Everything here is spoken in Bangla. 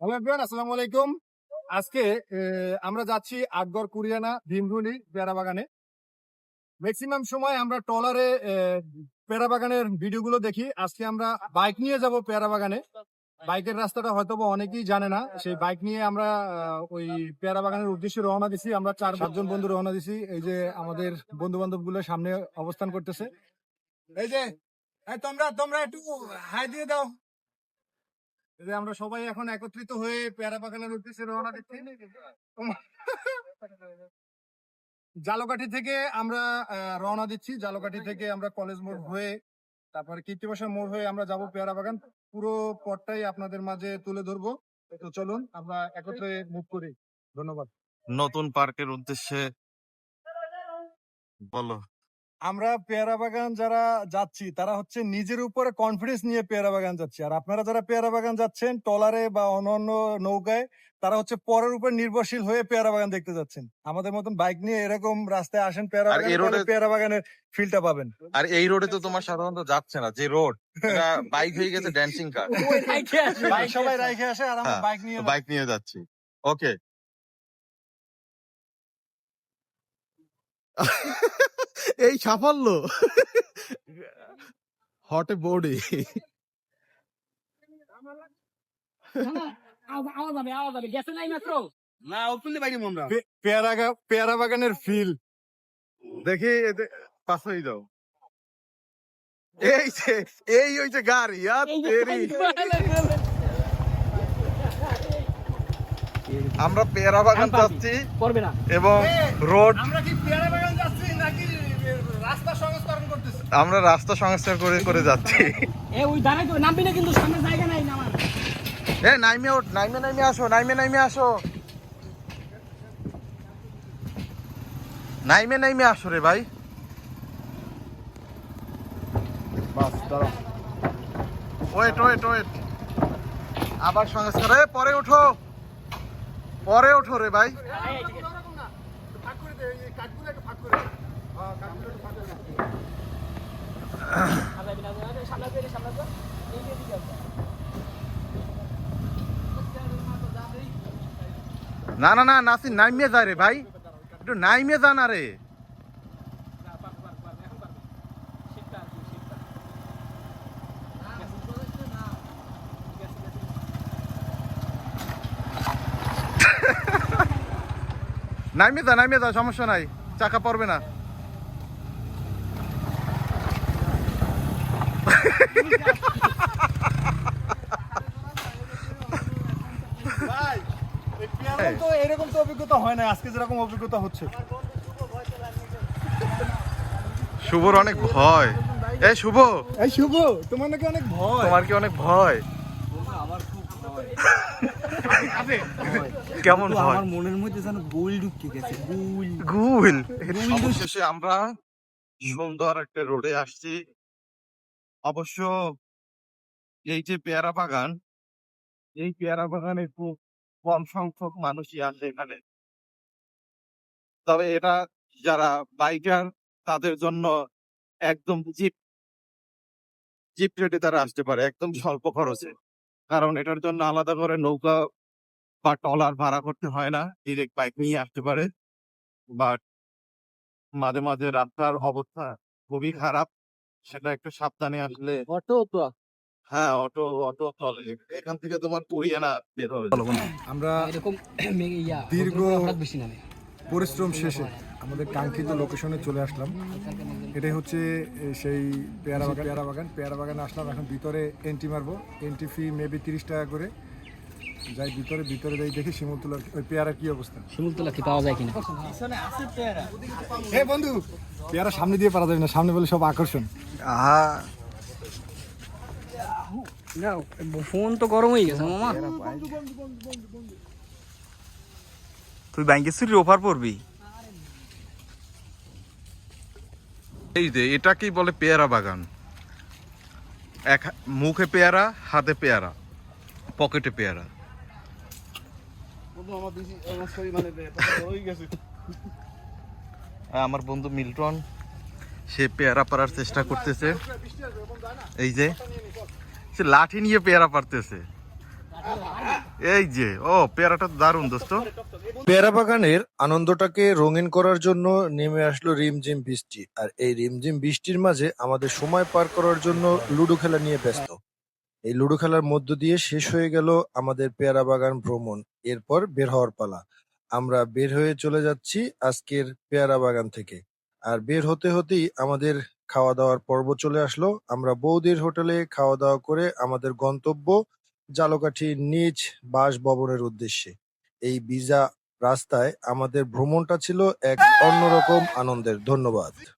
হ্যালো এভরিওয়ান, আসসালামু আলাইকুম। আজকে আমরা যাচ্ছি আটগড় কুরিয়ানা ভীমরুলি পেয়ারা বাগানে। ম্যাক্সিমাম সময় আমরা ট্রলারে পেয়ারা বাগানের ভিডিওগুলো দেখি। আজকে আমরা বাইক নিয়ে যাব পেয়ারা বাগানে। বাইকের রাস্তাটা হয়তো বা অনেকেই জানে না। সেই বাইক নিয়ে আমরা ওই পেয়ারা বাগানের উদ্দেশ্যে রওনা দিছি। আমরা 4-5 জন বন্ধু রওনা দিছি। এই যে আমাদের বন্ধু বান্ধব গুলো সামনে অবস্থান করতেছে। এই যে তোমরা একটু হাই দিয়ে দাও। এই যে আমরা সবাই এখন একত্রিত হয়ে পেয়ারা বাগানের উদ্দেশ্যে রওনা দিচ্ছি। জালকাঠি থেকে আমরা রওনা দিচ্ছি। জালকাঠি থেকে আমরা কলেজ মোড় হয়ে তারপরে কীর্তিবাসা মোড় হয়ে আমরা যাব পেয়ারা বাগান। পুরো পথটাই আপনাদের মাঝে তুলে ধরবো। তো চলুন আমরা একত্রে মুভ করি। ধন্যবাদ। নতুন পার্কের উদ্দেশ্যে বলো। আমরা পেয়ারা বাগান যারা যাচ্ছি তারা হচ্ছে নিজের উপরে কনফিডেন্স নিয়ে পেয়ারা বাগান যাচ্ছি। আর আপনারা যারা পেয়ারা বাগান যাচ্ছেন ট্রলারে বা অন্যান্য নৌকায়, তারা হচ্ছে পরের উপর নির্ভরশীল হয়ে পেয়ারা বাগান দেখতে যাচ্ছেন। আমাদের মতন বাইক নিয়ে এরকম রাস্তায় আসেন পেয়ারা আর এই বাগানে, তাহলে রোডে- পেয়ারা বাগানের ফিলটা পাবেন। আর এই রোডে তো তোমার সাধারণত যাচ্ছে না, যে রোড বাইক হয়ে গেছে ড্যান্সিং কার। বাইক সবাই রাইখে আসে আর আমরা হ্যাঁ, বাইক নিয়ে বাইক নিয়ে যাচ্ছি। ওকে। এই সাফল্য হটে বোর্ডে পেয়ারা বাগানের ফিল দেখি পাস হয়ে যাও। এই যে এই হইছে গাড়ি আর তেরি। আমরা পেয়ারা বাগান যাচ্ছি এবং রোড আমরা কি পেয়ারা বাগান যাচ্ছি নাকি রাস্তা সংস্করণ করতেছি? আমরা রাস্তা সংস্কার করে করে যাচ্ছি। এ নাইমে ওঠ, নাইমে আসো, নাইমে আসো, নাইমে আসো রে ভাই। ওয়েট আবার সংস্কার। পরে ওঠো রে ভাই। ফাঁক করে দে, এই কাঠগুলো একটু ফাঁক করে দে। হ্যাঁ, কাঠগুলো একটু ফাঁক করে দে। না নাসির নাইমে যায় রে ভাই, একটু নাইমে যা না রে। নাইমে যা, সমস্যা নাই, চাকা পড়বে না। ভাই, এই পেয়ারা তো এরকম তো অভিজ্ঞতা হয় না আজকে যেরকম অভিজ্ঞতা হচ্ছে। শুভর অনেক ভয়। এই শুভ, এই শুভ, তোমার নাকি অনেক ভয়। তোমার কি অনেক ভয়? কেমন ভয়? আমার মনের মধ্যে যেন গোল ঢুকে গেছে, গুল। শেষে আমরা সুন্দর একটা রোডে আসছি। অবশ্য এই যে পেয়ারা বাগান, এই পেয়ারা বাগানে খুব কম সংখ্যক মানুষই আসে এখানে। তবে এটা যারা বাইকার তাদের জন্য একদম জিপ রেটে তারা আসতে পারে, একদম স্বল্প খরচে। কারণ এটার জন্য আলাদা করে নৌকা বা ট্রলার ভাড়া করতে হয় না, ডিরেক্ট বাইক নিয়ে আসতে পারে। বাট মাঝে মাঝে রাস্তার অবস্থা খুবই খারাপ, সেটা একটু সাবধানে আসলে। হ্যাঁ, অটো চলে। এখান থেকে তোমার কুরিয়ানা বের হবে। আমরা দীর্ঘ পরিশ্রম শেষে আমাদের কাঙ্ক্ষিত লোকেশনে চলে আসলাম। এটাই হচ্ছে সেই পেয়ারা বাগান। পেয়ারা বাগানে আসলাম, এখন ভিতরে এন্ট্রি মারবো। এন্ট্রি ফি মেবি 30 টাকা করে। যাই ভিতরে যাই দেখি শিমুলতলার ওই পেয়ারার কি অবস্থা। শিমুলতলা কি পাওয়া যায় কিনা? হে বন্ধু, পেয়ারা সামনে দিয়ে পারা যাবে না, সামনে বলে সব আকর্ষণ। না, ফোন তো গরম হয়ে গেছে মামা। তুই ব্যাংকে চুরির অফার পড়বি। এই যে এটাকেই বলে পেয়ারা বাগান। এক মুখে পেয়ারা, হাতে পেয়ারা, পকেটে পেয়ারা। আমার বন্ধু মিল্টন, সে পেয়ারা পাড়ার চেষ্টা করতেছে। এই যে সে লাঠি নিয়ে পেয়ারা পারতেছে। এই যে ও পেয়ারাটা দারুণ দোস্ত। পেয়ারা বাগানের আনন্দটাকে রঙিন করার জন্য নেমে আসলো রিমঝিম বৃষ্টি। আর এই রিমঝিম বৃষ্টির মাঝে আমাদের সময় পার করার জন্য লুডো খেলা নিয়ে ব্যস্ত। এই লুডো খেলার মধ্য দিয়ে শেষ হয়ে গেল আমাদের পেয়ারা বাগান ভ্রমণ। এরপর বের হওয়ার পালা। আমরা বের হয়ে চলে যাচ্ছি আজকের পেয়ারা বাগান থেকে। আর বের হতে হতেই আমাদের খাওয়া দাওয়ার পর্ব চলে আসলো। আমরা বৌদির হোটেলে খাওয়া দাওয়া করে আমাদের গন্তব্য জালকাঠি নিজ বাসভবনের উদ্দেশ্যে। এই ভিজা রাস্তায় আমাদের ভ্রমণটা ছিল এক অন্যরকম আনন্দের। ধন্যবাদ।